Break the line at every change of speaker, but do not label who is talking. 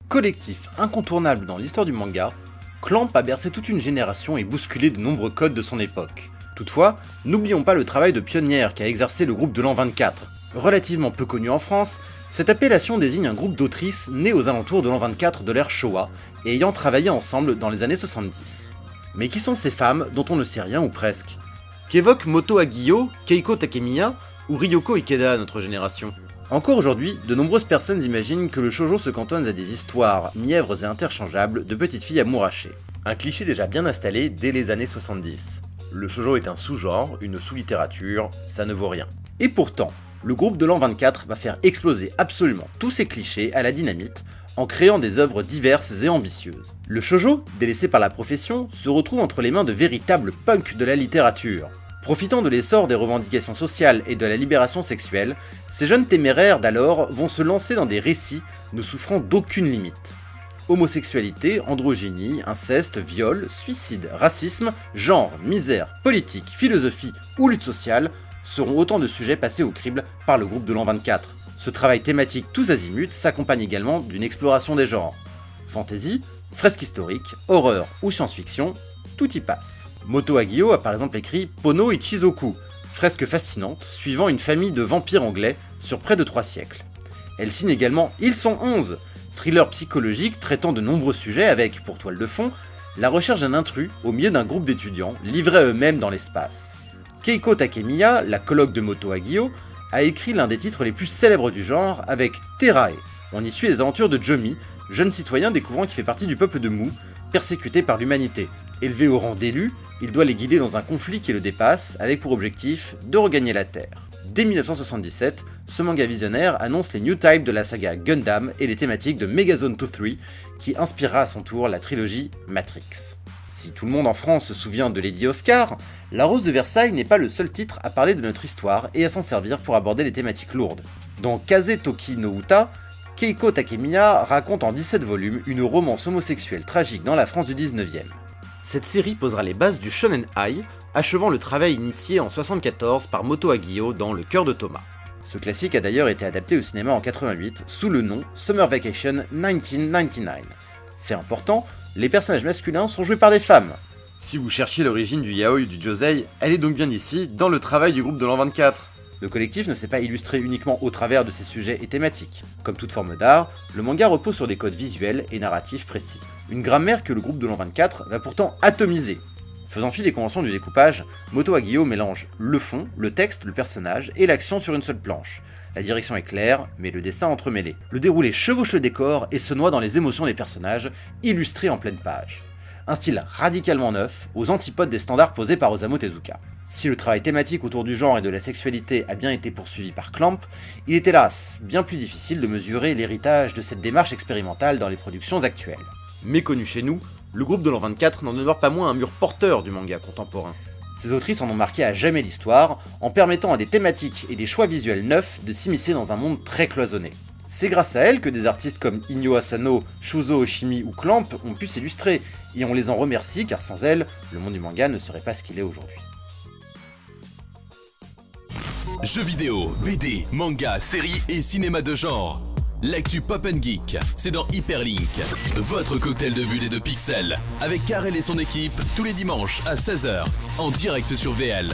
Collectif incontournable dans l'histoire du manga, Clamp a bercé toute une génération et bousculé de nombreux codes de son époque. Toutefois, n'oublions pas le travail de pionnière qu'a exercé le groupe de l'an 24. Relativement peu connu en France, cette appellation désigne un groupe d'autrices nées aux alentours de l'an 24 de l'ère Showa et ayant travaillé ensemble dans les années 70. Mais qui sont ces femmes dont on ne sait rien ou presque? Qu'évoquent Moto Hagio, Keiko Takemiya ou Ryoko Ikeda à notre génération? Encore aujourd'hui, de nombreuses personnes imaginent que le shoujo se cantonne à des histoires mièvres et interchangeables de petites filles amourachées. Un cliché déjà bien installé dès les années 70. Le shoujo est un sous-genre, une sous-littérature, ça ne vaut rien. Et pourtant, le groupe de l'an 24 va faire exploser absolument tous ces clichés à la dynamite en créant des œuvres diverses et ambitieuses. Le shoujo, délaissé par la profession, se retrouve entre les mains de véritables punks de la littérature. Profitant de l'essor des revendications sociales et de la libération sexuelle, ces jeunes téméraires d'alors vont se lancer dans des récits ne souffrant d'aucune limite. Homosexualité, androgynie, inceste, viol, suicide, racisme, genre, misère, politique, philosophie ou lutte sociale seront autant de sujets passés au crible par le groupe de l'an 24. Ce travail thématique tous azimuts s'accompagne également d'une exploration des genres. Fantasy, fresque historique, horreur ou science-fiction, tout y passe. Moto Hagio a par exemple écrit Pono Ichizoku, fresque fascinante suivant une famille de vampires anglais sur près de 3 siècles. Elle signe également Ils sont 11, thriller psychologique traitant de nombreux sujets avec, pour toile de fond, la recherche d'un intrus au milieu d'un groupe d'étudiants livrés à eux-mêmes dans l'espace. Keiko Takemiya, la coloc de Moto Hagio, a écrit l'un des titres les plus célèbres du genre avec Terae. On y suit les aventures de Jomi, jeune citoyen découvrant qu'il fait partie du peuple de Mu, persécuté par l'humanité. Élevé au rang d'élu, il doit les guider dans un conflit qui le dépasse, avec pour objectif de regagner la Terre. Dès 1977, ce manga visionnaire annonce les new types de la saga Gundam et les thématiques de Megazone 2-3, qui inspirera à son tour la trilogie Matrix. Si tout le monde en France se souvient de Lady Oscar, La Rose de Versailles n'est pas le seul titre à parler de notre histoire et à s'en servir pour aborder les thématiques lourdes. Dans Kaze Toki no Uta, Keiko Takemiya raconte en 17 volumes une romance homosexuelle tragique dans la France du 19e. Cette série posera les bases du Shonen Ai, achevant le travail initié en 1974 par Moto Hagio dans Le cœur de Thomas. Ce classique a d'ailleurs été adapté au cinéma en 88 sous le nom Summer Vacation 1999. Fait important, les personnages masculins sont joués par des femmes. Si vous cherchiez l'origine du yaoi ou du josei, elle est donc bien ici, dans le travail du groupe de l'an 24. Le collectif ne s'est pas illustré uniquement au travers de ses sujets et thématiques. Comme toute forme d'art, le manga repose sur des codes visuels et narratifs précis. Une grammaire que le groupe de l'an 24 va pourtant atomiser. Faisant fi des conventions du découpage, Moto Hagio mélange le fond, le texte, le personnage et l'action sur une seule planche. La direction est claire, mais le dessin entremêlé. Le déroulé chevauche le décor et se noie dans les émotions des personnages, illustrés en pleine page. Un style radicalement neuf, aux antipodes des standards posés par Osamu Tezuka. Si le travail thématique autour du genre et de la sexualité a bien été poursuivi par Clamp, il est hélas bien plus difficile de mesurer l'héritage de cette démarche expérimentale dans les productions actuelles. Méconnu chez nous, le groupe de l'an 24 n'en demeure pas moins un mur porteur du manga contemporain. Ces autrices en ont marqué à jamais l'histoire, en permettant à des thématiques et des choix visuels neufs de s'immiscer dans un monde très cloisonné. C'est grâce à elles que des artistes comme Inyo Asano, Shuzo Oshimi ou Clamp ont pu s'illustrer, et on les en remercie car sans elles, le monde du manga ne serait pas ce qu'il est aujourd'hui.
Jeux vidéo, BD, manga, séries et cinéma de genre. L'actu Pop & Geek, c'est dans Hyperlink, votre cocktail de bulles et de pixels, avec Karel et son équipe, tous les dimanches à 16h, en direct sur VL.